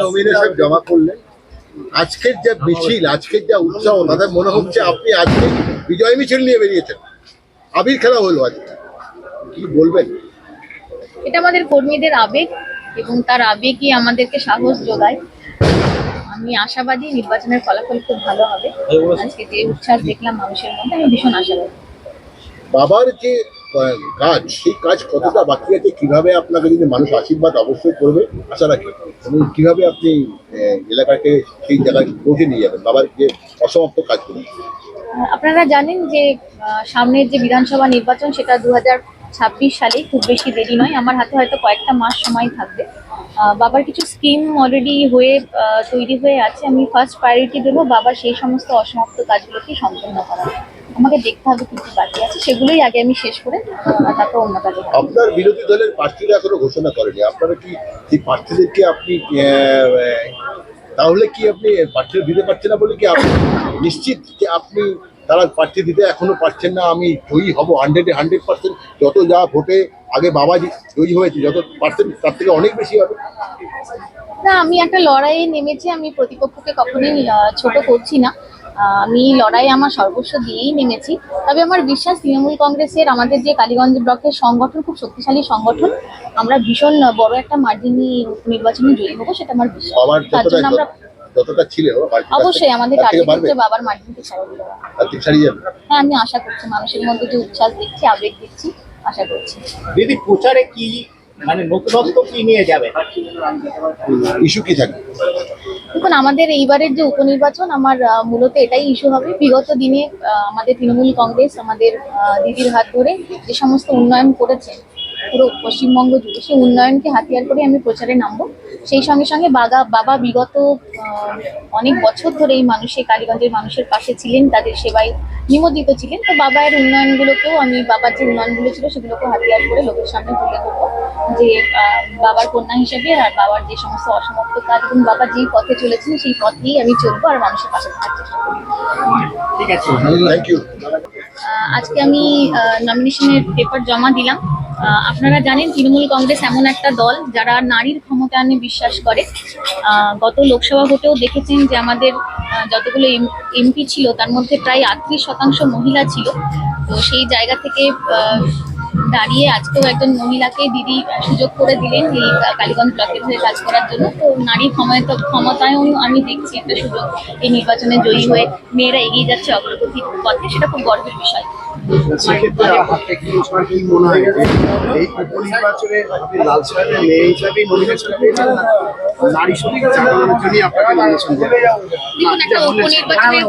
Nomination জমা করলেন, আজকের যা মিছিল, আজকের যা উৎসাহ, তাদের মনে হচ্ছে আপনি আজকে বিজয় মিছিল নিয়ে বেরিয়েছেন, আবির খেলা হলো আজকে, কি বলবেন? এটা আমাদের কর্মীদের আবেগ এবং তার আবেগই আমাদেরকে সাহস যোগায়। আমি আশাবাদী নির্বাচনের ফলাফল খুব ভালো হবে। আজকে যে উচ্ছ্বাস দেখলাম মানুষের মধ্যে, আমি ভীষণ আশাবাদী। বাবার যে কাজ, সেই কাজ কতটা বাকি আছে, কিভাবে আপনাকে যদি মানুষ আশীর্বাদ অবশ্যই করবে আশা রাখি, এবং কিভাবে আপনি এলাকাকে সেই জায়গায় পৌঁছে নিয়ে যাবেন বাবার যে অসমাপ্ত কাজগুলো? আপনারা জানেন যে সামনের যে বিধানসভা নির্বাচন সেটা 2026 সালে, খুব বেশি দেরি নয়, আমার হাতে হয়তো কয়েকটা মাস সময় থাকবে। বাবার কিছু স্কিম অলরেডি তৈরি হয়ে আছে। আমি ফার্স্ট প্রায়োরিটি দেবো বাবার সেই সমস্ত অসমাপ্ত কাজগুলোকে সম্পন্ন করা। আমাকে দেখতে হবে কি কি বাকি আছে, সেগুলোই আগে আমি শেষ করে তারপর অন্য কাজে। আপনার বিরোধী দলের প্রার্থীরা এখনো ঘোষণা করেনি, আপনারা কি সেই প্রার্থীদেরকে আপনি তাহলে কি আপনি প্রার্থী দিতে পারছেন না বলে কি আপনি নিশ্চিত যে আপনি তারা প্রার্থী দিতে এখনো পারছেন না? আমি জয়ী হব 100%, যত যা ভোটে আগে বাবা জয়ী হয়েছে যত পার্সেন্ট তার থেকে অনেক বেশি হবে। না, আমি একটা লড়াইয়ে নেমেছি, আমি প্রতিপক্ষকে কখনোই ছোট করছি না। আমি লড়াই আমার সর্বস্ব দিয়েই নেমেছি। তবে আমার বিশ্বাস তৃণমূল কংগ্রেসের আমাদের যে কালীগঞ্জ ব্লকের সংগঠন খুব শক্তিশালী সংগঠন, আমরা ভীষণ বড় একটা মার্জিনে নির্বাচনে জয়ী হবো, সেটা আমার বিশ্বাস। তার জন্য আমরা যতটা ছিল অবশ্যই আমাদের টার্গেট হচ্ছে বাবার মার্জিনকে ছাড়িয়ে যাবে। হ্যাঁ, আমি আশা করছি, মানুষের মধ্যে যে উচ্ছ্বাস দেখছি, আবেগ দেখছি, আশা করছি। দিদি, প্রচারে কি মানে নতুনত্ব কি নিয়ে যাবে, ইস্যু কি থাকবে? দেখুন, আমাদের এইবারের যে উপনির্বাচন, আমার মূলত এটাই ইস্যু হবে। বিগত দিনে আমাদের তৃণমূল কংগ্রেস আমাদের দিদির হাত ধরে যে সমস্ত উন্নয়ন করেছে পুরো পশ্চিমবঙ্গ জুড়ে, সেই উন্নয়নকে হাতিয়ার করে আমি প্রচারে নামবো। সেই সঙ্গে সঙ্গে বাবা বিগত অনেক বছর ধরে এই কালীগঞ্জের মানুষের পাশে ছিলেন, তাদের সেবায় নিমজ্জিত ছিলেন। তো বাবার উন্নয়নগুলোকেও বাবার যে উন্নয়নগুলো ছিল সেগুলোকে হাতিয়ার করে লোকের সামনে তুলে ধরবো, যে বাবার কন্যা হিসেবে আর বাবার যে সমস্ত অসমাপ্ত কাজ এবং বাবা যেই পথে চলেছেন সেই পথেই আমি চলবো আর মানুষের পাশে থাকার চেষ্টা করবো। ঠিক আছে, থ্যাংক ইউ। আজকে আমি নমিনেশনের পেপার জমা দিলাম। আপনারা জানেন তৃণমূল কংগ্রেস এমন একটা দল যারা নারীর ক্ষমতায়নে বিশ্বাস করে। গত লোকসভা ভোটেও দেখেছেন যে আমাদের যতগুলো এমপি ছিল তার মধ্যে প্রায় 38% মহিলা ছিল। তো সেই জায়গা থেকে দাঁড়িয়ে আজকেও একজন মহিলাকে দিদি সুযোগ করে দিলেন এই কালীগঞ্জ ব্লকের হয়ে কাজ করার জন্য। তো নারী ক্ষমতায়ও আমি দেখছি একটা সুযোগ এই নির্বাচনে জয়ী হয়ে মেয়েরা এগিয়ে যাচ্ছে অগ্রগতির পথে, সেটা খুব গর্বের বিষয়। সেক্ষেত্রে আপনার কি মনে হয় যে এই উপনির্বাচনে আপনি লাল সাহেবের মেয়ে হিসাবে নমিনেশন পেয়েছেন, নারী শক্তি জাগানোর জন্যই আপনাকে নমিনেশন দেওয়া? দেখুন, একটা উপনির্বাচনের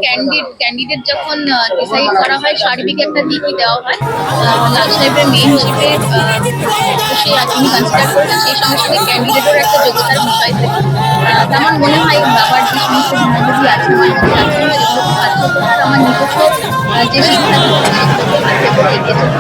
ক্যান্ডিডেট যখন ডিসাইড করা হয়, সার্বিক একটা দিকই দেওয়া হয়। লাল সাহেবের মেয়ে হিসেবে অবশ্যই তিনি কনসিডার করবেন, সেই সঙ্গে সঙ্গে ক্যান্ডিডেটের একটা যোগ্যতার বিষয় থাকে। আমার মনে হয় বাবার যে সমস্ত গুণাবলী আছে আমার মধ্যে আছে, যেগুলো কাজ করতে আর আমার নিজস্ব যে শিক্ষা সেগুলোকে হাতে করে এগিয়ে চলতে।